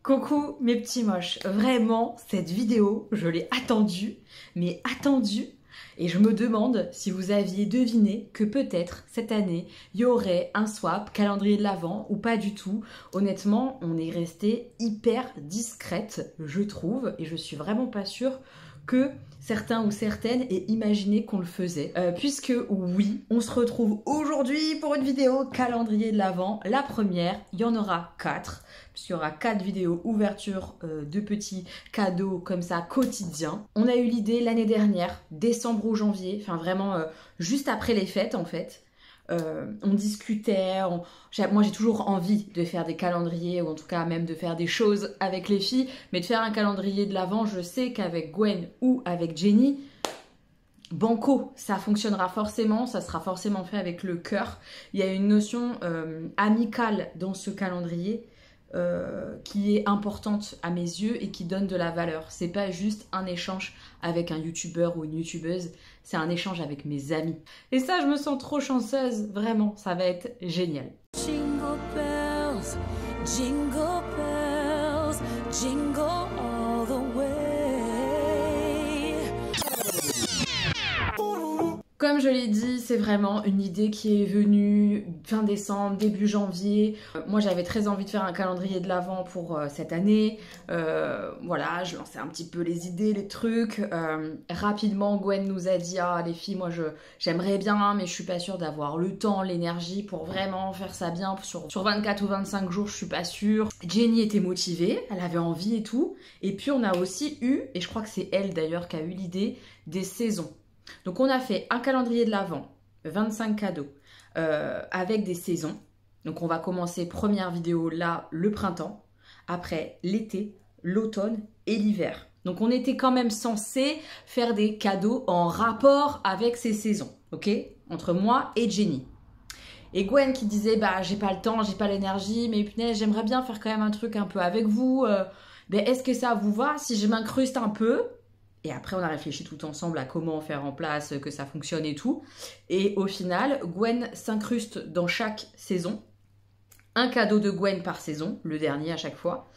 Coucou mes petits moches, vraiment cette vidéo je l'ai attendue, mais attendue, et je me demande si vous aviez deviné que peut-être cette année il y aurait un swap calendrier de l'Avent ou pas du tout. Honnêtement on est resté hyper discrète je trouve, et je suis vraiment pas sûre que certains ou certaines aient imaginé qu'on le faisait. Puisque oui, on se retrouve aujourd'hui pour une vidéo calendrier de l'Avent. La première, il y en aura 4, puisqu'il y aura 4 vidéos ouverture de petits cadeaux comme ça quotidiens. On a eu l'idée l'année dernière, décembre ou janvier, enfin vraiment juste après les fêtes en fait. On discutait, moi j'ai toujours envie de faire des calendriers ou en tout cas même de faire des choses avec les filles, mais de faire un calendrier de l'Avent, je sais qu'avec Gwen ou avec Jenny, banco, ça fonctionnera forcément, ça sera forcément fait avec le cœur. Il y a une notion amicale dans ce calendrier qui est importante à mes yeux et qui donne de la valeur. C'est pas juste un échange avec un youtubeur ou une youtubeuse, c'est un échange avec mes amis. Et ça, je me sens trop chanceuse, vraiment, ça va être génial. Jingle bells, jingle bells, jingle all the way. Comme je l'ai dit, c'est vraiment une idée qui est venue fin décembre, début janvier. Moi, j'avais très envie de faire un calendrier de l'Avent pour cette année. Voilà, je lançais un petit peu les idées, les trucs. Rapidement, Gwen nous a dit « Ah, les filles, moi, j'aimerais bien, mais je suis pas sûre d'avoir le temps, l'énergie pour vraiment faire ça bien. Sur 24 ou 25 jours, je suis pas sûre. » Jenny était motivée, elle avait envie et tout. Et puis, on a aussi eu, et je crois que c'est elle d'ailleurs qui a eu l'idée, des saisons. Donc on a fait un calendrier de l'Avent, 25 cadeaux, avec des saisons. Donc on va commencer première vidéo là, le printemps, après l'été, l'automne et l'hiver. Donc on était quand même censé faire des cadeaux en rapport avec ces saisons, ok? Entre moi et Jenny. Et Gwen qui disait, bah j'ai pas le temps, j'ai pas l'énergie, mais punaise, j'aimerais bien faire quand même un truc un peu avec vous. Ben, est-ce que ça vous va si je m'incruste un peu? Et après, on a réfléchi tout ensemble à comment faire en place, que ça fonctionne et tout. Et au final, Gwen s'incruste dans chaque saison. Un cadeau de Gwen par saison, le dernier à chaque fois.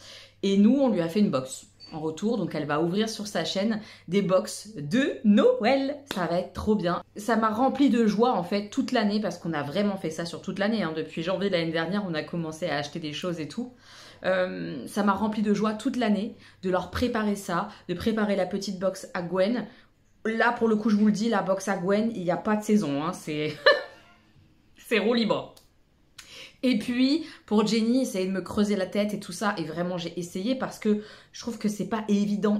Et nous, on lui a fait une box en retour. Donc, elle va ouvrir sur sa chaîne des box de Noël. Ça va être trop bien. Ça m'a rempli de joie, en fait, toute l'année. Parce qu'on a vraiment fait ça sur toute l'année. Hein. Depuis janvier de l'année dernière, on a commencé à acheter des choses et tout. Ça m'a rempli de joie toute l'année de leur préparer ça, de préparer la petite box à Gwen. Là, pour le coup, je vous le dis, la box à Gwen, il n'y a pas de saison, hein, c'est c'est roue libre. Et puis, pour Jenny, essayer de me creuser la tête et tout ça, et vraiment, j'ai essayé parce que je trouve que c'est pas évident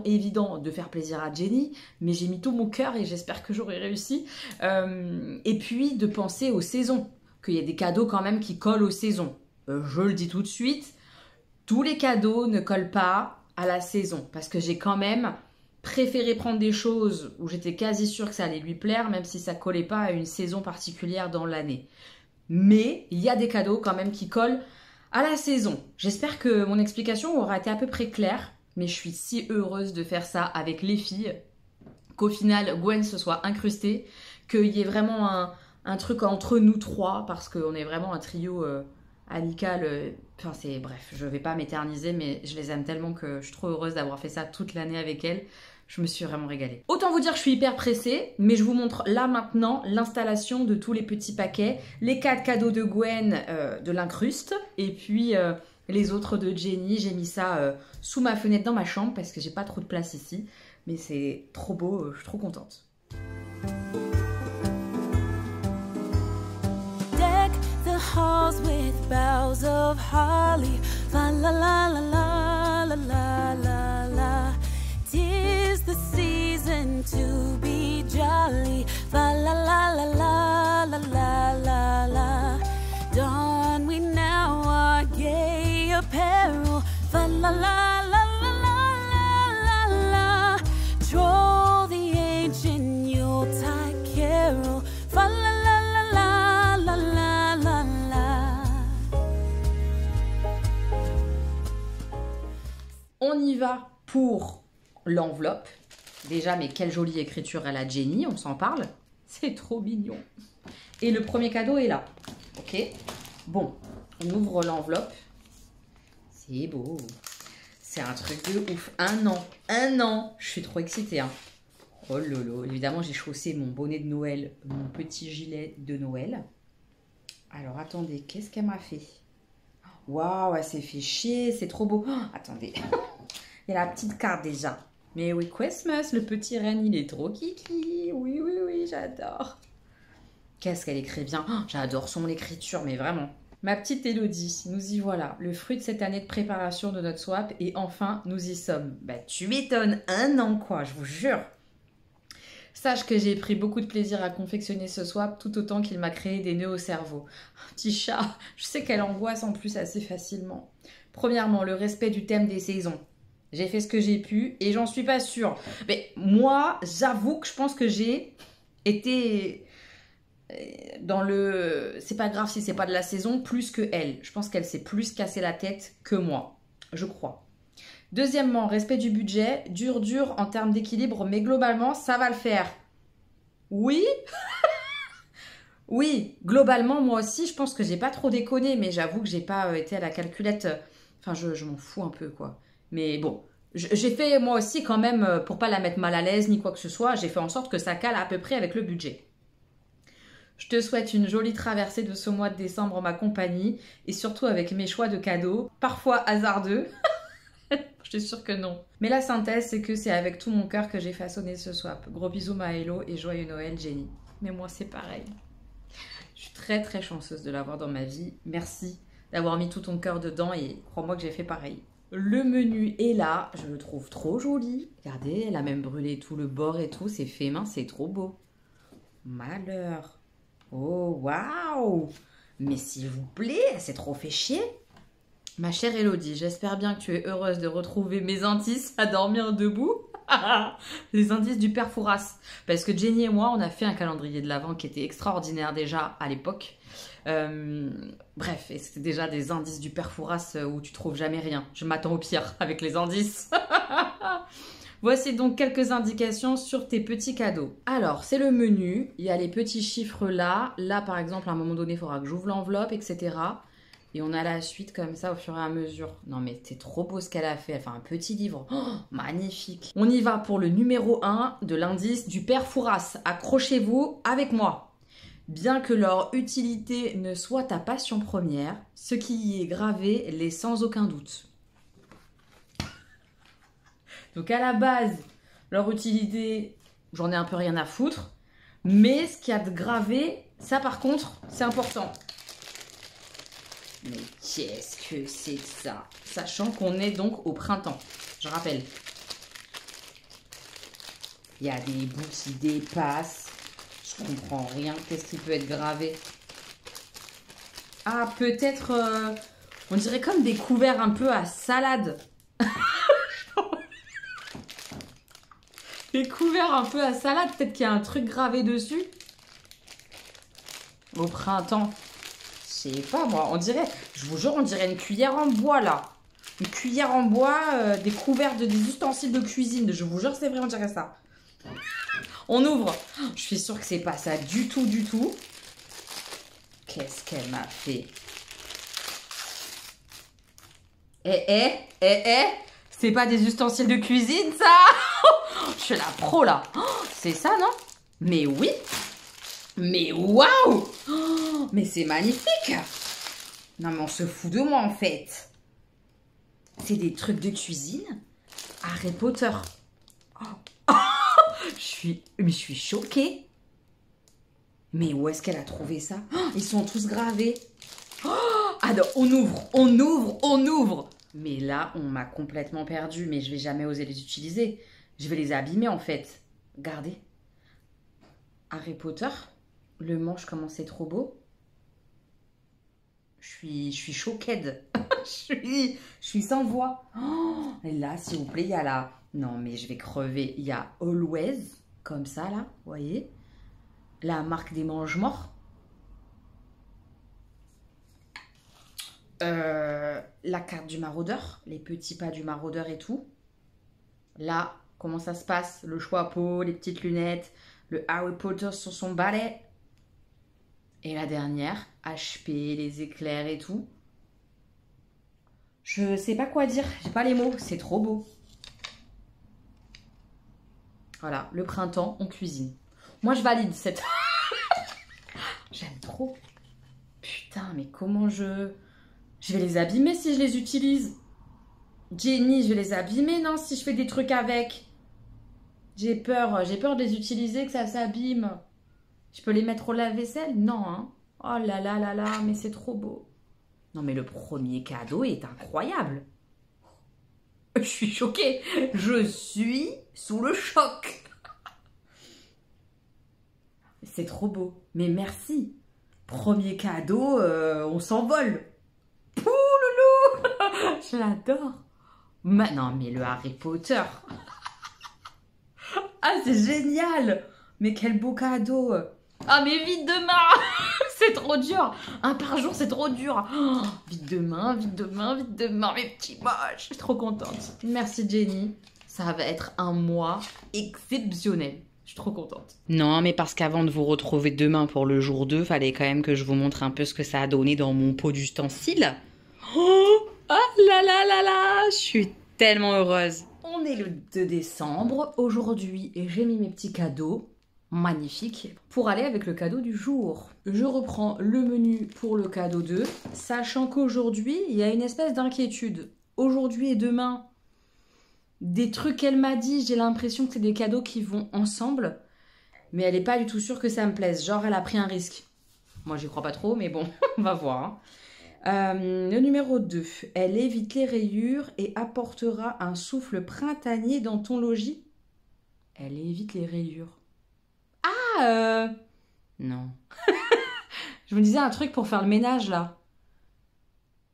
de faire plaisir à Jenny, mais j'ai mis tout mon cœur et j'espère que j'aurai réussi. Et puis, de penser aux saisons, qu'il y a des cadeaux quand même qui collent aux saisons. Je le dis tout de suite, tous les cadeaux ne collent pas à la saison parce que j'ai quand même préféré prendre des choses où j'étais quasi sûre que ça allait lui plaire même si ça collait pas à une saison particulière dans l'année. Mais il y a des cadeaux quand même qui collent à la saison. J'espère que mon explication aura été à peu près claire, mais je suis si heureuse de faire ça avec les filles qu'au final Gwen se soit incrustée, qu'il y ait vraiment un truc entre nous trois parce qu'on est vraiment un trio amical, enfin c'est bref, je vais pas m'éterniser mais je les aime tellement que je suis trop heureuse d'avoir fait ça toute l'année avec elles. Je me suis vraiment régalée. Autant vous dire que je suis hyper pressée, mais je vous montre là maintenant l'installation de tous les petits paquets, les 4 cadeaux de Gwen de l'incruste et puis les autres de Jenny. J'ai mis ça sous ma fenêtre dans ma chambre parce que j'ai pas trop de place ici, mais c'est trop beau, je suis trop contente. Halls with boughs of holly, la la la la la la la la la. 'Tis the season to be jolly, la la la la la la la la la. Don we now our gay apparel, la la la la la la la la. Troll the ancient Yuletide carol, la la la la la la la. On y va pour l'enveloppe. Déjà, mais quelle jolie écriture elle a Jenny, on s'en parle. C'est trop mignon. Et le premier cadeau est là. Ok. Bon, on ouvre l'enveloppe. C'est beau. C'est un truc de ouf. Un an. Je suis trop excitée. Hein. Oh lolo. Évidemment, j'ai chaussé mon bonnet de Noël, mon petit gilet de Noël. Alors, attendez, qu'est-ce qu'elle m'a fait? Waouh, elle s'est fait chier, c'est trop beau. Oh, attendez, il y a la petite carte déjà. Mais oui, Christmas, le petit renne, il est trop kiki. Oui, j'adore. Qu'est-ce qu'elle écrit bien. Oh, j'adore son écriture, mais vraiment. Ma petite Élodie, nous y voilà. Le fruit de cette année de préparation de notre swap. Et enfin, nous y sommes. Bah, tu m'étonnes, un an quoi, je vous jure. Sache que j'ai pris beaucoup de plaisir à confectionner ce swap, tout autant qu'il m'a créé des nœuds au cerveau. Petit chat, je sais qu'elle angoisse en plus assez facilement. Premièrement, le respect du thème des saisons. J'ai fait ce que j'ai pu et j'en suis pas sûre. Mais moi, j'avoue que je pense que j'ai été dans le... C'est pas grave si c'est pas de la saison, plus que elle. Je pense qu'elle s'est plus cassé la tête que moi, je crois. Deuxièmement, respect du budget, dur en termes d'équilibre, mais globalement, ça va le faire. Oui. Oui, globalement, moi aussi, je pense que j'ai pas trop déconné, mais j'avoue que j'ai pas été à la calculette. Enfin, je m'en fous un peu, quoi. Mais bon, j'ai fait moi aussi quand même, pour pas la mettre mal à l'aise ni quoi que ce soit, j'ai fait en sorte que ça cale à peu près avec le budget. Je te souhaite une jolie traversée de ce mois de décembre en ma compagnie, et surtout avec mes choix de cadeaux, parfois hasardeux. Je suis sûre que non. Mais la synthèse, c'est que c'est avec tout mon cœur que j'ai façonné ce swap. Gros bisous Maëlo et joyeux Noël Jenny. Mais moi c'est pareil. Je suis très très chanceuse de l'avoir dans ma vie. Merci d'avoir mis tout ton cœur dedans et crois-moi que j'ai fait pareil. Le menu est là, je le trouve trop joli. Regardez, elle a même brûlé tout le bord et tout, c'est fait main, c'est trop beau. Malheur. Oh waouh. Mais s'il vous plaît, elle s'est trop fait chier. Ma chère Élodie, j'espère bien que tu es heureuse de retrouver mes indices à dormir debout. Les indices du père Fouras. Parce que Jenny et moi, on a fait un calendrier de l'Avent qui était extraordinaire déjà à l'époque. Bref, et c'était déjà des indices du père Fouras où tu trouves jamais rien. Je m'attends au pire avec les indices. Voici donc quelques indications sur tes petits cadeaux. Alors, c'est le menu. Il y a les petits chiffres là. Là, par exemple, à un moment donné, il faudra que j'ouvre l'enveloppe, etc. Et on a la suite comme ça au fur et à mesure. Non mais c'est trop beau ce qu'elle a fait. Elle fait un petit livre. Oh, magnifique. On y va pour le numéro 1 de l'indice du père Fouras. Accrochez-vous avec moi. Bien que leur utilité ne soit ta passion première, ce qui y est gravé l'est sans aucun doute. Donc à la base, leur utilité, j'en ai un peu rien à foutre. Mais ce qu'il y a de gravé, ça par contre, c'est important. Mais qu'est-ce que c'est que ça? Sachant qu'on est donc au printemps, je rappelle. Il y a des bouts qui dépassent. Je comprends rien. Qu'est-ce qui peut être gravé? Ah, peut-être... on dirait comme des couverts un peu à salade. Des couverts un peu à salade. Peut-être qu'il y a un truc gravé dessus. Au printemps. Je sais pas moi, on dirait, je vous jure, on dirait une cuillère en bois là. Une cuillère en bois, des couverts des ustensiles de cuisine. Je vous jure, c'est vrai, on dirait ça. On ouvre. Je suis sûre que c'est pas ça du tout, du tout. Qu'est-ce qu'elle m'a fait? C'est pas des ustensiles de cuisine ça? Je suis la pro là. C'est ça, non? Mais oui. Mais waouh! Oh, mais c'est magnifique! Non mais on se fout de moi en fait. C'est des trucs de cuisine Harry Potter. Oh. Je suis choquée. Mais où est-ce qu'elle a trouvé ça? Oh, ils sont tous gravés. Oh, ah non, on ouvre. Mais là, on m'a complètement perdue. Mais je vais jamais oser les utiliser. Je vais les abîmer en fait. Regardez. Harry Potter. Le manche, comment c'est trop beau. Je suis choquée. je suis sans voix. Oh, et là, s'il vous plaît, il y a la... Non, mais je vais crever. Il y a Always, comme ça, là, vous voyez. La marque des mange-morts. La carte du maraudeur. Les petits pas du maraudeur et tout. Là, comment ça se passe? Le chapeau, les petites lunettes. Le Harry Potter sur son balai. Et la dernière, HP, les éclairs et tout. Je sais pas quoi dire, j'ai pas les mots, c'est trop beau. Voilà, le printemps, on cuisine. Moi, je valide cette... J'aime trop. Putain, mais comment je... Je vais les abîmer si je les utilise. Jenny, je vais les abîmer, non, si je fais des trucs avec. J'ai peur de les utiliser, que ça s'abîme. Je peux les mettre au lave-vaisselle? Non, hein. Oh là là là là, mais c'est trop beau. Non, mais le premier cadeau est incroyable. Je suis choquée. Je suis sous le choc. C'est trop beau. Mais merci. Premier cadeau, on s'envole. Pouh, loulou. Je l'adore. Non, mais le Harry Potter. Ah, c'est génial. Mais quel beau cadeau. Ah, mais vite demain. C'est trop dur. Un par jour, c'est trop dur. Oh, vite demain, vite demain, vite demain, mes petits moches. Je suis trop contente. Merci Jenny. Ça va être un mois exceptionnel. Je suis trop contente. Non, mais parce qu'avant de vous retrouver demain pour le jour 2, fallait quand même que je vous montre un peu ce que ça a donné dans mon pot d'ustensile. Oh, ah là là là là. Je suis tellement heureuse. On est le 2 décembre. Aujourd'hui, j'ai mis mes petits cadeaux. Magnifique, pour aller avec le cadeau du jour. Je reprends le menu pour le cadeau 2, sachant qu'aujourd'hui, il y a une espèce d'inquiétude. Aujourd'hui et demain, des trucs qu'elle m'a dit, j'ai l'impression que c'est des cadeaux qui vont ensemble, mais elle n'est pas du tout sûre que ça me plaise. Genre, elle a pris un risque. Moi, j'y crois pas trop, mais bon, on va voir. Le numéro 2, elle évite les rayures et apportera un souffle printanier dans ton logis. Elle évite les rayures. Non. Je me disais un truc pour faire le ménage, là.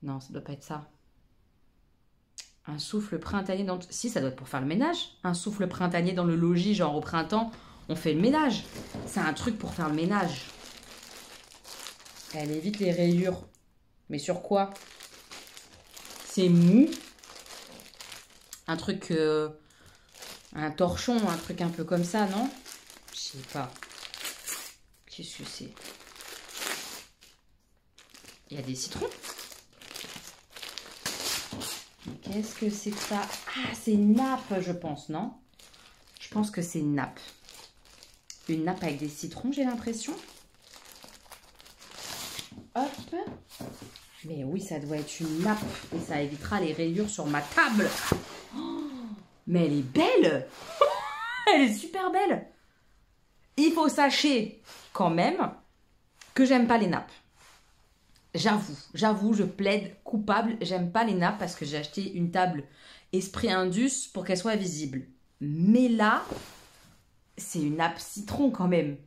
Non, ça doit pas être ça. Un souffle printanier dans... Si, ça doit être pour faire le ménage. Un souffle printanier dans le logis, genre au printemps, on fait le ménage. C'est un truc pour faire le ménage. Elle évite les rayures. Mais sur quoi? C'est mou. Un truc... un torchon, un truc un peu comme ça, non? Je sais pas. Qu'est-ce que c'est? Il y a des citrons. Qu'est-ce que c'est que ça? Ah, c'est une nappe, je pense, non? Je pense que c'est une nappe. Une nappe avec des citrons, j'ai l'impression. Hop. Mais oui, ça doit être une nappe. Et ça évitera les rayures sur ma table. Oh, mais elle est belle. Elle est super belle. Il faut sachez quand même que j'aime pas les nappes. J'avoue, je plaide coupable. J'aime pas les nappes parce que j'ai acheté une table Esprit Indus pour qu'elle soit visible. Mais là, c'est une nappe citron quand même.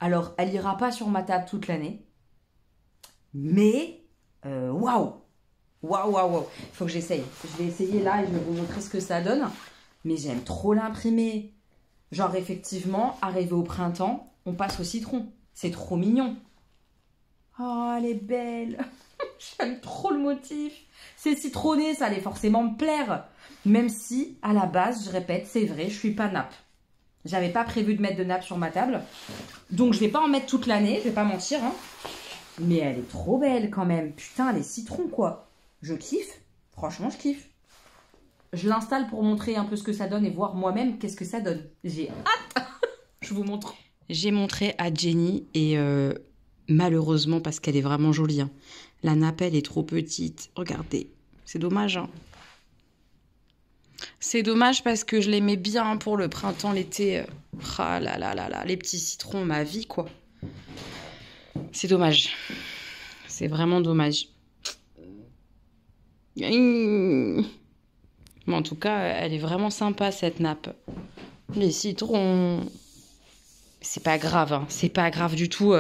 Alors, elle ira pas sur ma table toute l'année. Mais, waouh! Waouh! Il faut que j'essaye. Je vais essayer là et je vais vous montrer ce que ça donne. Mais j'aime trop l'imprimer. Genre, effectivement, arrivé au printemps, on passe au citron. C'est trop mignon. Oh, elle est belle. J'aime trop le motif. C'est citronné, ça allait forcément me plaire. Même si, à la base, je répète, c'est vrai, je suis pas nappe. J'avais pas prévu de mettre de nappe sur ma table. Donc, je vais pas en mettre toute l'année, je vais pas mentir. Hein. Mais elle est trop belle quand même. Putain, les citrons, quoi. Je kiffe. Franchement, je kiffe. Je l'installe pour montrer un peu ce que ça donne et voir moi-même qu'est-ce que ça donne. J'ai hâte. Je vous montre. J'ai montré à Jenny et malheureusement, parce qu'elle est vraiment jolie, hein, la nappe, elle est trop petite. Regardez, c'est dommage. Hein. C'est dommage parce que je l'aimais bien pour le printemps, l'été. Ah là là là là, les petits citrons, ma vie, quoi. C'est dommage. C'est vraiment dommage. Mais en tout cas, elle est vraiment sympa, cette nappe. Les citrons... C'est pas grave, hein. C'est pas grave du tout.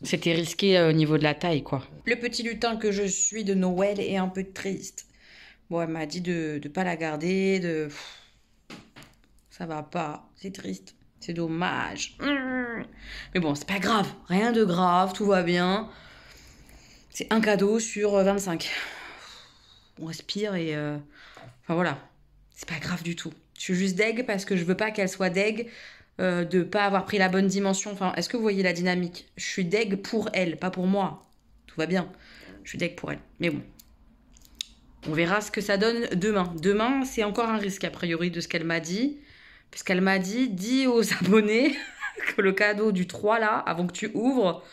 C'était risqué au niveau de la taille, quoi. Le petit lutin que je suis de Noël est un peu triste. Bon, elle m'a dit de pas la garder, Ça va pas, c'est triste. C'est dommage. Mais bon, c'est pas grave. Rien de grave, tout va bien. C'est un cadeau sur 25. On respire et... Enfin voilà, c'est pas grave du tout. Je suis juste deg parce que je veux pas qu'elle soit deg de pas avoir pris la bonne dimension. Enfin, est-ce que vous voyez la dynamique? Je suis deg pour elle, pas pour moi. Tout va bien. Je suis deg pour elle. Mais bon. On verra ce que ça donne demain. Demain, c'est encore un risque a priori de ce qu'elle m'a dit. Parce qu'elle m'a dit, dis aux abonnés que le cadeau du 3 là, avant que tu ouvres,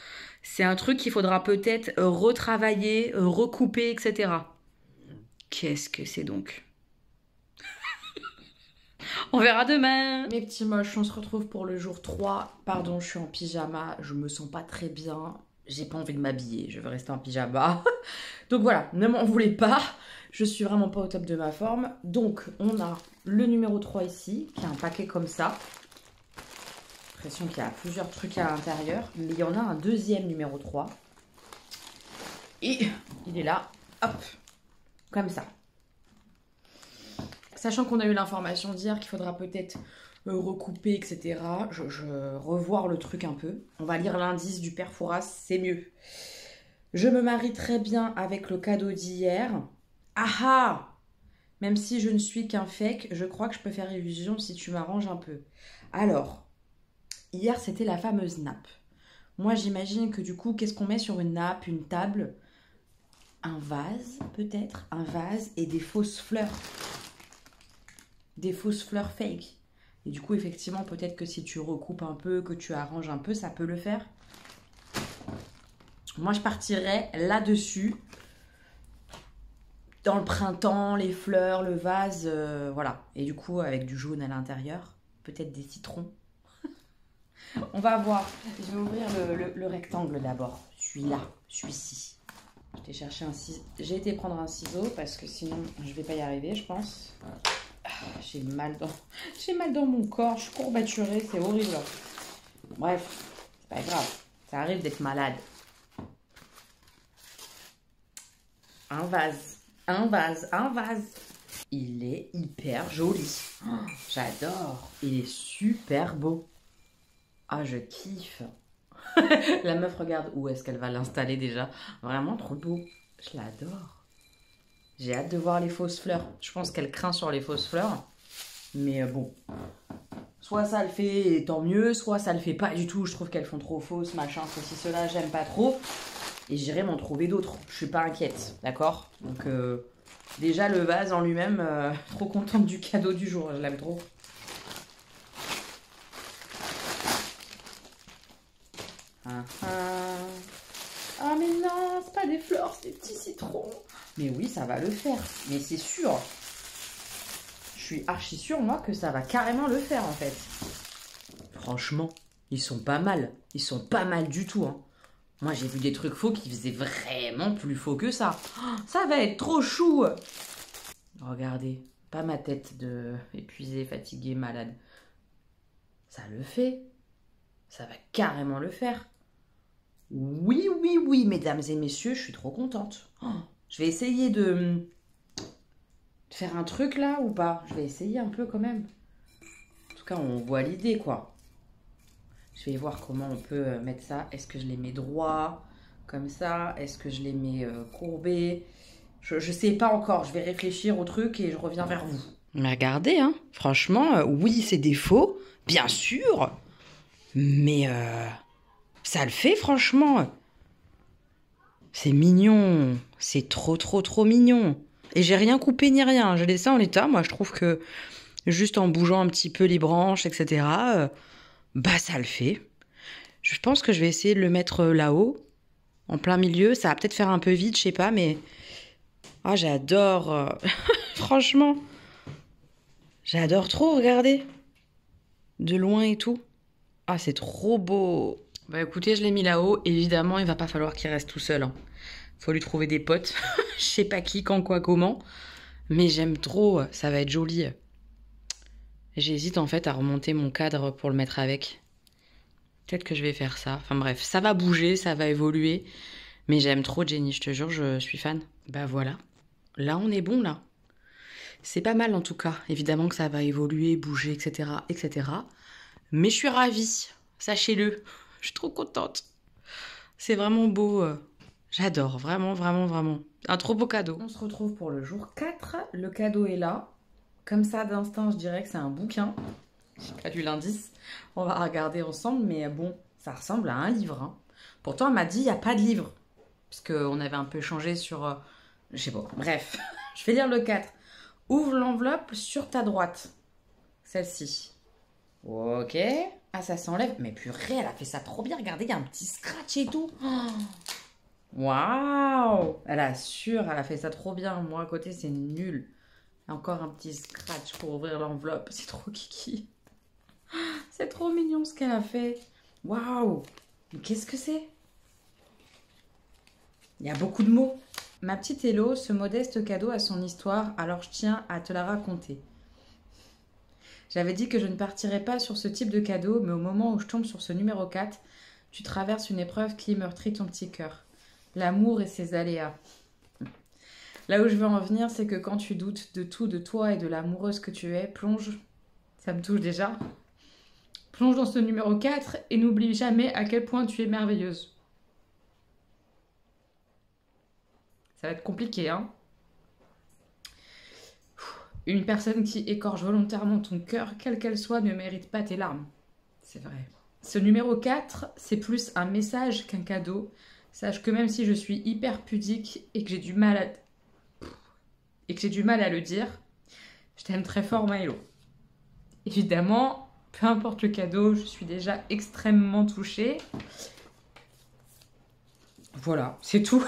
c'est un truc qu'il faudra peut-être retravailler, recouper, etc. Qu'est-ce que c'est donc? On verra demain. Mes petits moches, on se retrouve pour le jour 3. Pardon, je suis en pyjama, je me sens pas très bien. J'ai pas envie de m'habiller, je veux rester en pyjama. Donc voilà, ne m'en voulez pas. Je suis vraiment pas au top de ma forme. Donc, on a le numéro 3 ici, qui est un paquet comme ça. J'ai l'impression qu'il y a plusieurs trucs à l'intérieur. Mais il y en a un deuxième numéro 3. Et il est là, hop, comme ça. Sachant qu'on a eu l'information d'hier qu'il faudra peut-être recouper, etc. Je revoir le truc un peu. On va lire l'indice du père Fouras, c'est mieux. Je me marie très bien avec le cadeau d'hier. Ah ah! Même si je ne suis qu'un fake, je crois que je peux faire illusion si tu m'arranges un peu. Alors, hier c'était la fameuse nappe. Moi j'imagine que du coup, qu'est-ce qu'on met sur une nappe, une table? Un vase peut-être, un vase et des fausses fleurs. Des fausses fleurs fake. Et du coup, effectivement, peut-être que si tu recoupes un peu, que tu arranges un peu, ça peut le faire. Moi, je partirais là-dessus. Dans le printemps, les fleurs, le vase, voilà. Et du coup, avec du jaune à l'intérieur, peut-être des citrons. On va voir. Je vais ouvrir le rectangle d'abord. Celui-là, celui-ci. J'ai été prendre un ciseau parce que sinon, je vais pas y arriver, je pense. J'ai mal dans mon corps, je suis courbaturée, c'est horrible. Bref, c'est pas grave, ça arrive d'être malade. Un vase. Il est hyper joli. Oh, j'adore. Il est super beau. Ah, je kiffe. La meuf regarde où est-ce qu'elle va l'installer déjà. Vraiment trop beau. Je l'adore. J'ai hâte de voir les fausses fleurs. Je pense qu'elle craint sur les fausses fleurs. Mais bon. Soit ça le fait et tant mieux, soit ça le fait pas du tout. Je trouve qu'elles font trop fausses, machin, ceci, cela, j'aime pas trop. Et j'irai m'en trouver d'autres. Je suis pas inquiète, d'accord? Donc déjà le vase en lui-même, trop contente du cadeau du jour. Je l'aime trop. Ah mais non, c'est pas des fleurs, c'est des petits citrons. Mais oui, ça va le faire. Mais c'est sûr. Je suis archi sûre, moi, que ça va carrément le faire, en fait. Franchement, ils sont pas mal. Ils sont pas mal du tout, hein. Moi, j'ai vu des trucs faux qui faisaient vraiment plus faux que ça. Oh, ça va être trop chou. Regardez, pas ma tête de épuisée, fatiguée, malade. Ça le fait. Ça va carrément le faire. Oui, oui, oui, mesdames et messieurs, je suis trop contente. Oh, je vais essayer de faire un truc là ou pas? Je vais essayer un peu quand même. En tout cas, on voit l'idée, quoi. Je vais voir comment on peut mettre ça. Est-ce que je les mets droits, comme ça? Est-ce que je les mets courbés? Je sais pas encore. Je vais réfléchir au truc et je reviens vers vous. Mais regardez, hein. Franchement, oui, c'est des faux, bien sûr. Mais ça le fait, franchement. C'est mignon. C'est trop, trop, trop mignon. Et j'ai rien coupé ni rien. J'ai laissé en l'état. Moi, je trouve que juste en bougeant un petit peu les branches, etc., bah, ça le fait. Je pense que je vais essayer de le mettre là-haut, en plein milieu. Ça va peut-être faire un peu vite, je sais pas, mais... Ah, j'adore. Franchement. J'adore trop, regardez. De loin et tout. Ah, c'est trop beau. Bah écoutez, je l'ai mis là-haut. Évidemment, il va pas falloir qu'il reste tout seul. Hein. Faut lui trouver des potes. Je sais pas qui, quand, quoi, comment. Mais j'aime trop. Ça va être joli. J'hésite en fait à remonter mon cadre pour le mettre avec. Peut-être que je vais faire ça. Enfin bref, ça va bouger, ça va évoluer. Mais j'aime trop Jenny, je te jure, je suis fan. Bah voilà. Là, on est bon, là. C'est pas mal en tout cas. Évidemment que ça va évoluer, bouger, etc., etc. Mais je suis ravie. Sachez-le. Je suis trop contente. C'est vraiment beau. J'adore. Vraiment, vraiment, vraiment. Un trop beau cadeau. On se retrouve pour le jour 4. Le cadeau est là. Comme ça, d'instinct, je dirais que c'est un bouquin. J'ai pas lu l'indice. On va regarder ensemble. Mais bon, ça ressemble à un livre. Hein. Pourtant, elle m'a dit, il n'y a pas de livre. Parce qu'on avait un peu changé sur... je sais pas. Bref. Je vais lire le 4. Ouvre l'enveloppe sur ta droite. Celle-ci. Ok. Ah, ça s'enlève. Mais purée, elle a fait ça trop bien. Regardez, il y a un petit scratch et tout. Waouh! Elle assure, elle a fait ça trop bien. Moi, à côté, c'est nul. Encore un petit scratch pour ouvrir l'enveloppe. C'est trop kiki. C'est trop mignon ce qu'elle a fait. Waouh! Mais qu'est-ce que c'est? Il y a beaucoup de mots. Ma petite Hello, ce modeste cadeau a son histoire, alors je tiens à te la raconter. J'avais dit que je ne partirais pas sur ce type de cadeau, mais au moment où je tombe sur ce numéro 4, tu traverses une épreuve qui meurtrit ton petit cœur. L'amour et ses aléas. Là où je veux en venir, c'est que quand tu doutes de tout, de toi et de l'amoureuse que tu es, plonge, ça me touche déjà, plonge dans ce numéro 4 et n'oublie jamais à quel point tu es merveilleuse. Ça va être compliqué, hein. Une personne qui écorche volontairement ton cœur, quelle qu'elle soit, ne mérite pas tes larmes. C'est vrai. Ce numéro 4, c'est plus un message qu'un cadeau. Sache que même si je suis hyper pudique et que j'ai du mal à le dire, je t'aime très fort, Milo. Évidemment, peu importe le cadeau, je suis déjà extrêmement touchée. Voilà, c'est tout.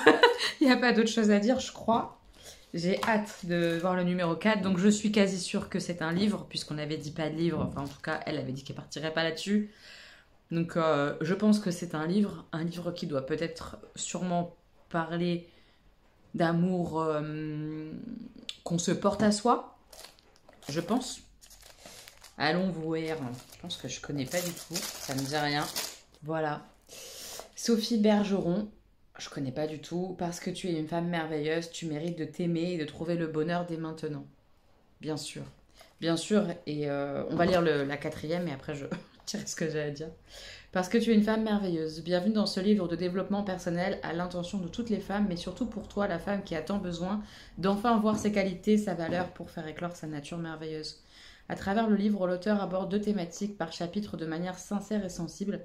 Il n'y a pas d'autre chose à dire, je crois. J'ai hâte de voir le numéro 4. Donc, je suis quasi sûre que c'est un livre, puisqu'on avait dit pas de livre. Enfin, en tout cas, elle avait dit qu'elle partirait pas là-dessus. Donc, je pense que c'est un livre qui doit peut-être sûrement parler d'amour qu'on se porte à soi. Je pense. Allons voir. Je pense que je connais pas du tout. Ça me dit rien. Voilà. Sophie Bergeron. Je connais pas du tout. Parce que tu es une femme merveilleuse, tu mérites de t'aimer et de trouver le bonheur dès maintenant. Bien sûr. Bien sûr. Et on va lire la 4e et après je dirai ce que j'ai à dire. Parce que tu es une femme merveilleuse. Bienvenue dans ce livre de développement personnel à l'intention de toutes les femmes, mais surtout pour toi, la femme qui a tant besoin d'enfin voir ses qualités, sa valeur pour faire éclore sa nature merveilleuse. À travers le livre, l'auteur aborde 2 thématiques par chapitre de manière sincère et sensible.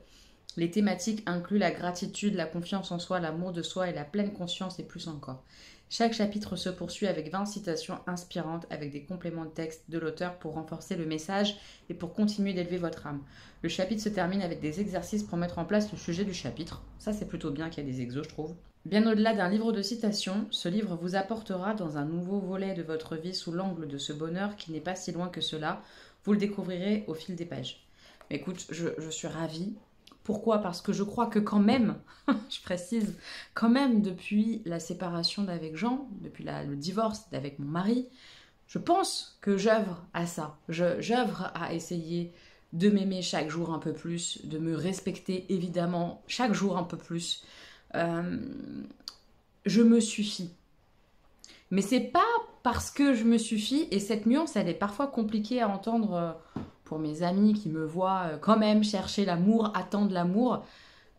Les thématiques incluent la gratitude, la confiance en soi, l'amour de soi et la pleine conscience et plus encore. Chaque chapitre se poursuit avec 20 citations inspirantes avec des compléments de texte de l'auteur pour renforcer le message et pour continuer d'élever votre âme. Le chapitre se termine avec des exercices pour mettre en place le sujet du chapitre. Ça, c'est plutôt bien qu'il y ait des exos, je trouve. Bien au-delà d'un livre de citations, ce livre vous apportera dans un nouveau volet de votre vie sous l'angle de ce bonheur qui n'est pas si loin que cela. Vous le découvrirez au fil des pages. Mais écoute, je suis ravie. Pourquoi? Parce que je crois que quand même, je précise, quand même depuis la séparation d'avec Jean, depuis le divorce d'avec mon mari, je pense que j'œuvre à ça. J'œuvre à essayer de m'aimer chaque jour un peu plus, de me respecter évidemment chaque jour un peu plus. Je me suffis. Mais c'est pas parce que je me suffis, et cette nuance, elle est parfois compliquée à entendre pour mes amis qui me voient quand même chercher l'amour, attendre l'amour.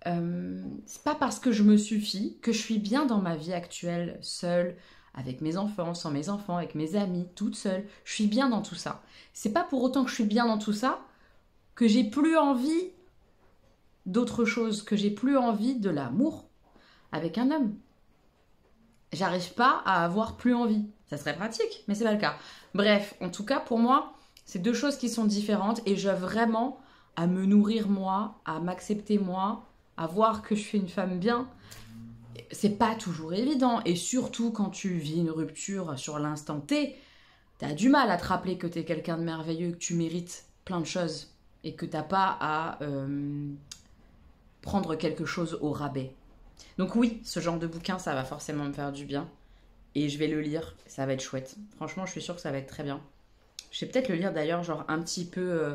C'est pas parce que je me suffis que je suis bien dans ma vie actuelle, seule, avec mes enfants, sans mes enfants, avec mes amis, toute seule. Je suis bien dans tout ça. C'est pas pour autant que je suis bien dans tout ça que j'ai plus envie d'autre chose, que j'ai plus envie de l'amour avec un homme. J'arrive pas à avoir plus envie. Ça serait pratique, mais c'est pas le cas. Bref, en tout cas, pour moi, c'est 2 choses qui sont différentes et j'œuvre vraiment à me nourrir moi, à m'accepter moi, à voir que je suis une femme bien. C'est pas toujours évident et surtout quand tu vis une rupture sur l'instant T, t'as du mal à te rappeler que t'es quelqu'un de merveilleux, que tu mérites plein de choses et que t'as pas à prendre quelque chose au rabais. Donc oui, ce genre de bouquin, ça va forcément me faire du bien. Et je vais le lire, ça va être chouette. Franchement, je suis sûre que ça va être très bien. Je vais peut-être le lire d'ailleurs, genre un petit peu...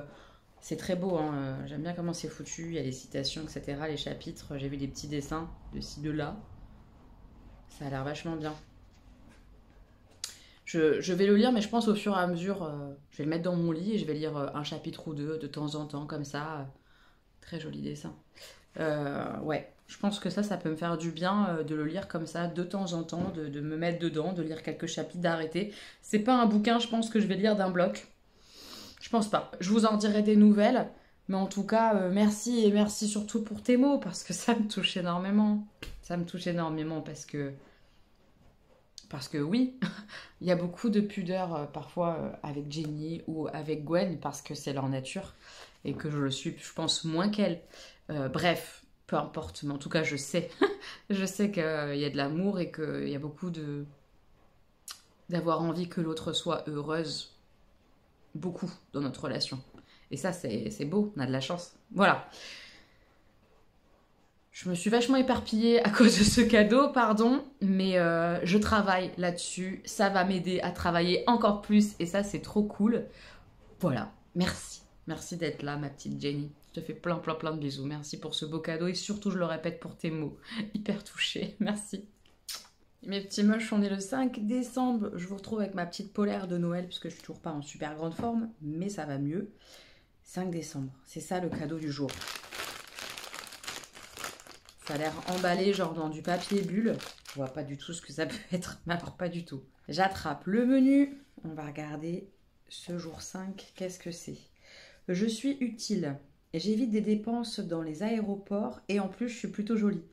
c'est très beau, hein. J'aime bien comment c'est foutu. Il y a les citations, etc. Les chapitres, j'ai vu des petits dessins de ci, de là. Ça a l'air vachement bien. Je vais le lire, mais je pense au fur et à mesure, je vais le mettre dans mon lit et je vais lire un chapitre ou 2 de temps en temps, comme ça. Très joli dessin. Ouais, je pense que ça peut me faire du bien de le lire comme ça, de temps en temps, de me mettre dedans, de lire quelques chapitres, d'arrêter. C'est pas un bouquin, je pense, que je vais lire d'un bloc. Je pense pas. Je vous en dirai des nouvelles. Mais en tout cas, merci et merci surtout pour tes mots, parce que ça me touche énormément. Ça me touche énormément parce que Parce que oui, il y a beaucoup de pudeur parfois avec Jenny ou avec Gwen parce que c'est leur nature et que je le suis, je pense, moins qu'elle. Bref, peu importe, mais en tout cas, je sais. Je sais qu'il y a de l'amour et qu'il y a beaucoup d'avoir envie que l'autre soit heureuse. Beaucoup dans notre relation. Et ça, c'est beau, on a de la chance. Voilà. Je me suis vachement éparpillée à cause de ce cadeau, pardon, mais je travaille là-dessus. Ça va m'aider à travailler encore plus et ça, c'est trop cool. Voilà, merci. Merci d'être là, ma petite Jenny. Je te fais plein de bisous. Merci pour ce beau cadeau et surtout, je le répète, pour tes mots. Hyper touchée, merci. Mes petits moches, on est le 5 décembre. Je vous retrouve avec ma petite polaire de Noël puisque je suis toujours pas en super grande forme, mais ça va mieux. 5 décembre, c'est ça le cadeau du jour. Ça a l'air emballé genre dans du papier bulle. Je vois pas du tout ce que ça peut être, mais alors pas du tout. J'attrape le menu. On va regarder ce jour 5, qu'est-ce que c'est? Je suis utile. J'évite des dépenses dans les aéroports et en plus je suis plutôt jolie.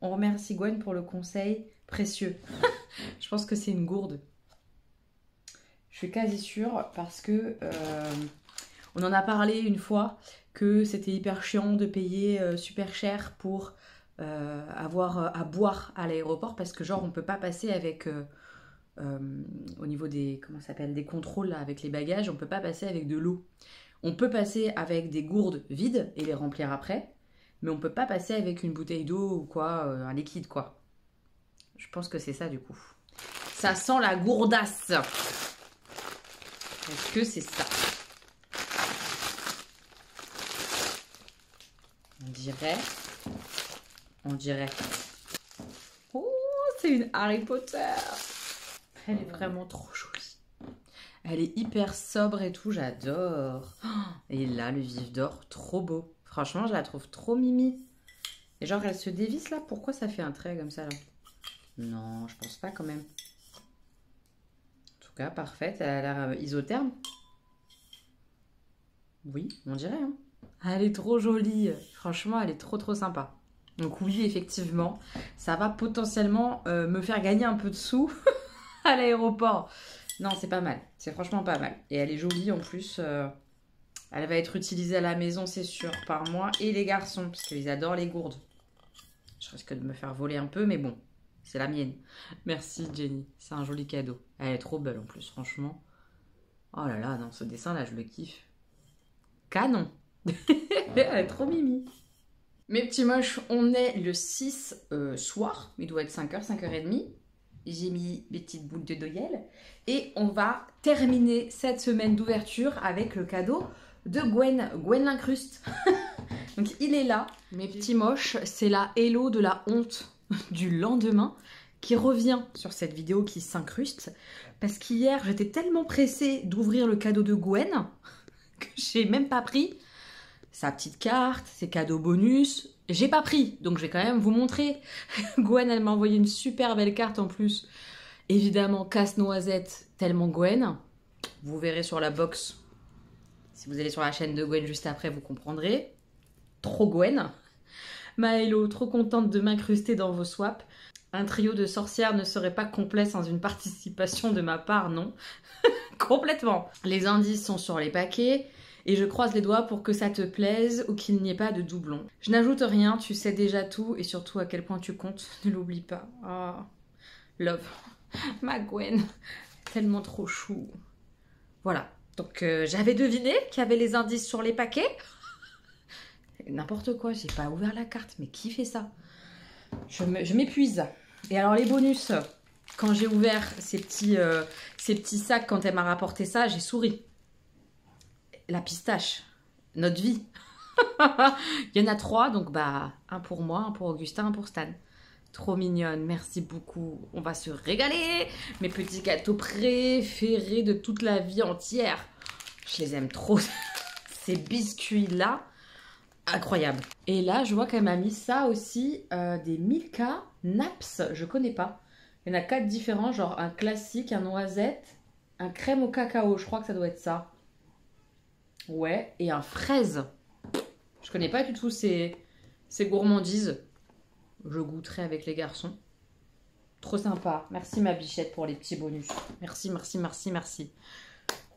On remercie Gwen pour le conseil précieux. Je pense que c'est une gourde. Je suis quasi sûre parce que on en a parlé une fois que c'était hyper chiant de payer super cher pour avoir à boire à l'aéroport parce que genre on peut pas passer avec au niveau des comment ça s'appelle des contrôles là, avec les bagages, on peut pas passer avec de l'eau. On peut passer avec des gourdes vides et les remplir après, mais on peut pas passer avec une bouteille d'eau ou quoi, un liquide quoi. Je pense que c'est ça du coup. Ça sent la gourdasse. Est-ce que c'est ça? On dirait. Oh, c'est une Harry Potter. Elle est vraiment trop jolie. Elle est hyper sobre et tout, j'adore. Et là, le vif d'or, trop beau. Franchement, je la trouve trop mimi. Et genre, elle se dévisse là. Pourquoi ça fait un trait comme ça là? Non, je pense pas quand même. En tout cas, parfaite. Elle a l'air isotherme. Oui, on dirait. Hein. Elle est trop jolie. Franchement, elle est trop sympa. Donc oui, effectivement, ça va potentiellement me faire gagner un peu de sous à l'aéroport. Non, c'est pas mal. C'est franchement pas mal. Et elle est jolie en plus. Elle va être utilisée à la maison, c'est sûr, par moi et les garçons, parce qu'ils adorent les gourdes. Je risque de me faire voler un peu, mais bon, c'est la mienne. Merci Jenny, c'est un joli cadeau. Elle est trop belle en plus, franchement. Oh là là, non, ce dessin-là, je le kiffe. Canon. Elle est trop mimi. Mes petits moches, on est le 6 soir. Il doit être 5h, 5h30. J'ai mis mes petites boules de Noël. Et on va terminer cette semaine d'ouverture avec le cadeau de Gwen. Gwen l'incruste. Donc il est là. Mes petits moches, c'est la Hello de la honte du lendemain qui revient sur cette vidéo qui s'incruste. Parce qu'hier, j'étais tellement pressée d'ouvrir le cadeau de Gwen que j'ai même pas pris sa petite carte, ses cadeaux bonus. J'ai pas pris, donc je vais quand même vous montrer. Gwen, elle m'a envoyé une super belle carte en plus. Évidemment, casse-noisette, tellement Gwen. Vous verrez sur la box. Si vous allez sur la chaîne de Gwen juste après, vous comprendrez. Trop Gwen. Maëlo, trop contente de m'incruster dans vos swaps. Un trio de sorcières ne serait pas complet sans une participation de ma part, non. Complètement. Les indices sont sur les paquets. Et je croise les doigts pour que ça te plaise ou qu'il n'y ait pas de doublon. Je n'ajoute rien, tu sais déjà tout et surtout à quel point tu comptes. Ne l'oublie pas. Oh, love. Ma Gwen. Tellement trop chou. Voilà. Donc j'avais deviné qu'il y avait les indices sur les paquets. N'importe quoi, j'ai pas ouvert la carte. Mais qui fait ça? Je m'épuise. Et alors les bonus, quand j'ai ouvert ces petits sacs, quand elle m'a rapporté ça, j'ai souri. La pistache, notre vie. Il y en a 3, donc bah un pour moi, un pour Augustin, un pour Stan. Trop mignonne, merci beaucoup. On va se régaler. Mes petits gâteaux préférés de toute la vie entière. Je les aime trop. Ces biscuits-là, incroyable. Et là, je vois qu'elle m'a mis ça aussi, des Milka Naps. Je connais pas. Il y en a 4 différents, genre un classique, un noisette, un crème au cacao. Je crois que ça doit être ça. Ouais, et un fraise. Je connais pas du tout ces gourmandises. Je goûterai avec les garçons. Trop sympa. Merci ma bichette pour les petits bonus. Merci, merci, merci, merci.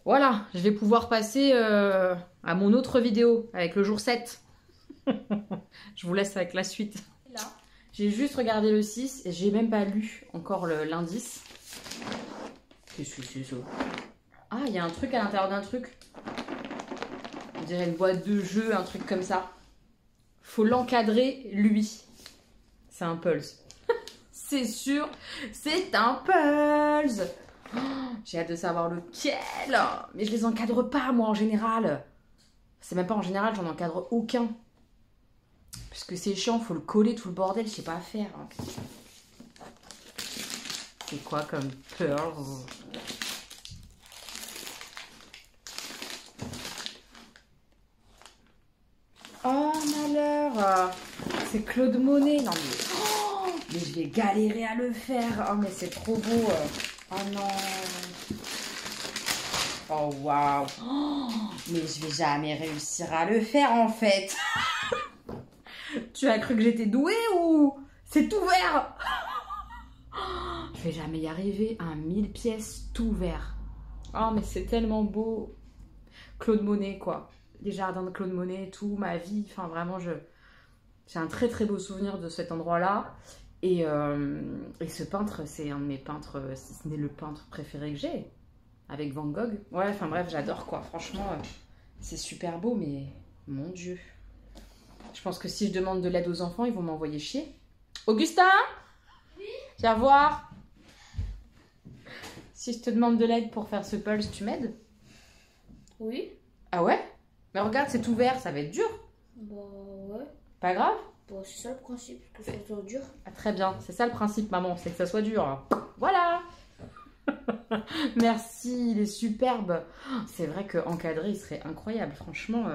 Voilà, je vais pouvoir passer à mon autre vidéo avec le jour 7. Je vous laisse avec la suite. Là, j'ai juste regardé le 6 et j'ai même pas lu encore l'indice. Qu'est-ce que c'est ça? Ah, il y a un truc à l'intérieur d'un truc. On dirait une boîte de jeu, un truc comme ça. Faut l'encadrer, lui. C'est un Pulse. C'est sûr, c'est un Pulse. Oh, j'ai hâte de savoir lequel. Mais je les encadre pas, moi, en général. C'est même pas en général, j'en encadre aucun. Parce que c'est chiant, faut le coller, tout le bordel, je sais pas faire. C'est quoi comme Pearl? Oh, malheur. C'est Claude Monet. Non, mais je vais galérer à le faire. Oh, mais c'est trop beau. Oh non. Oh, waouh. Oh, mais je vais jamais réussir à le faire, en fait. Tu as cru que j'étais douée ou c'est tout vert? Je vais jamais y arriver. Un 1000 pièces tout vert. Oh, mais c'est tellement beau. Claude Monet, quoi. Les jardins de Claude Monet et tout, ma vie. Enfin, vraiment, j'ai un très très beau souvenir de cet endroit-là. Et ce peintre, c'est un de mes peintres, si ce n'est le peintre préféré que j'ai. Avec Van Gogh. Ouais, enfin bref, j'adore, quoi. Franchement, c'est super beau, mais mon Dieu. Je pense que si je demande de l'aide aux enfants, ils vont m'envoyer chier. Augustin? Oui? Viens voir. Si je te demande de l'aide pour faire ce Pulse, tu m'aides? Oui. Ah ouais? Mais regarde, c'est tout vert, ça va être dur. Bah ouais. Pas grave? Bah c'est ça le principe, que ça soit dur. Ah, très bien, c'est ça le principe, maman, c'est que ça soit dur. Voilà. Merci, il est superbe. C'est vrai qu'encadré, il serait incroyable, franchement.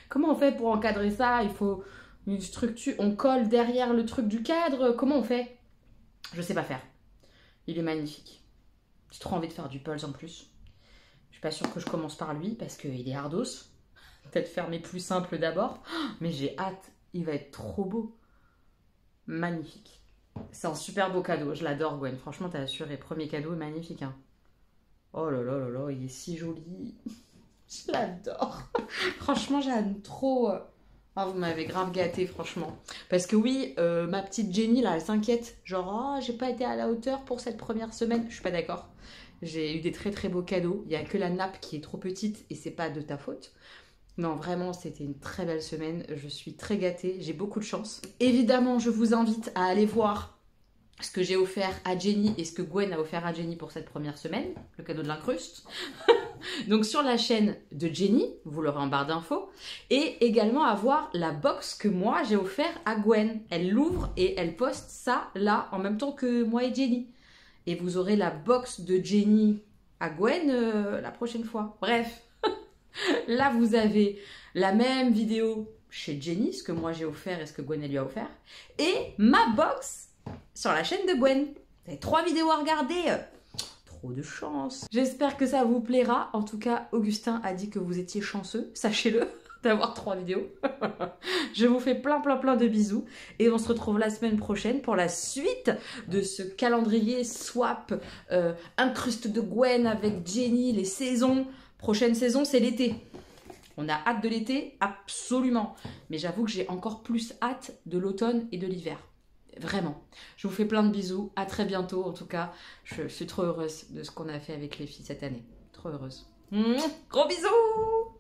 Comment on fait pour encadrer ça? Il faut une structure, on colle derrière le truc du cadre. Comment on fait? Je sais pas faire. Il est magnifique. J'ai trop envie de faire du Pulse en plus. Je suis pas sûre que je commence par lui parce qu'il est hardos. Peut-être faire mes plus simples d'abord. Mais j'ai hâte. Il va être trop beau. Magnifique. C'est un super beau cadeau. Je l'adore, Gwen. Franchement, t'as assuré. Premier cadeau, magnifique. Hein. Oh là là là là, il est si joli. Je l'adore. Franchement, j'aime trop. Oh, vous m'avez grave gâté, franchement. Parce que oui, ma petite Jenny, là, elle s'inquiète. Genre, oh, j'ai pas été à la hauteur pour cette première semaine. Je suis pas d'accord. J'ai eu des très très beaux cadeaux. Il y a que la nappe qui est trop petite et c'est pas de ta faute. Non, vraiment, c'était une très belle semaine. Je suis très gâtée. J'ai beaucoup de chance. Évidemment, je vous invite à aller voir ce que j'ai offert à Jenny et ce que Gwen a offert à Jenny pour cette première semaine. Le cadeau de l'incruste. Donc sur la chaîne de Jenny, vous l'aurez en barre d'infos, et également à voir la box que moi j'ai offert à Gwen. Elle l'ouvre et elle poste ça là en même temps que moi et Jenny. Et vous aurez la box de Jenny à Gwen la prochaine fois. Bref, là vous avez la même vidéo chez Jenny, ce que moi j'ai offert et ce que Gwen elle lui a offert, et ma box sur la chaîne de Gwen. Vous avez 3 vidéos à regarder. Trop de chance. J'espère que ça vous plaira. En tout cas, Augustin a dit que vous étiez chanceux, sachez-le, d'avoir 3 vidéos. Je vous fais plein de bisous et on se retrouve la semaine prochaine pour la suite de ce calendrier swap incruste de Gwen avec Jenny, les saisons. Prochaine saison, c'est l'été. On a hâte de l'été, absolument. Mais j'avoue que j'ai encore plus hâte de l'automne et de l'hiver. Vraiment. Je vous fais plein de bisous. À très bientôt. En tout cas, je suis trop heureuse de ce qu'on a fait avec les filles cette année. Trop heureuse. Gros bisous!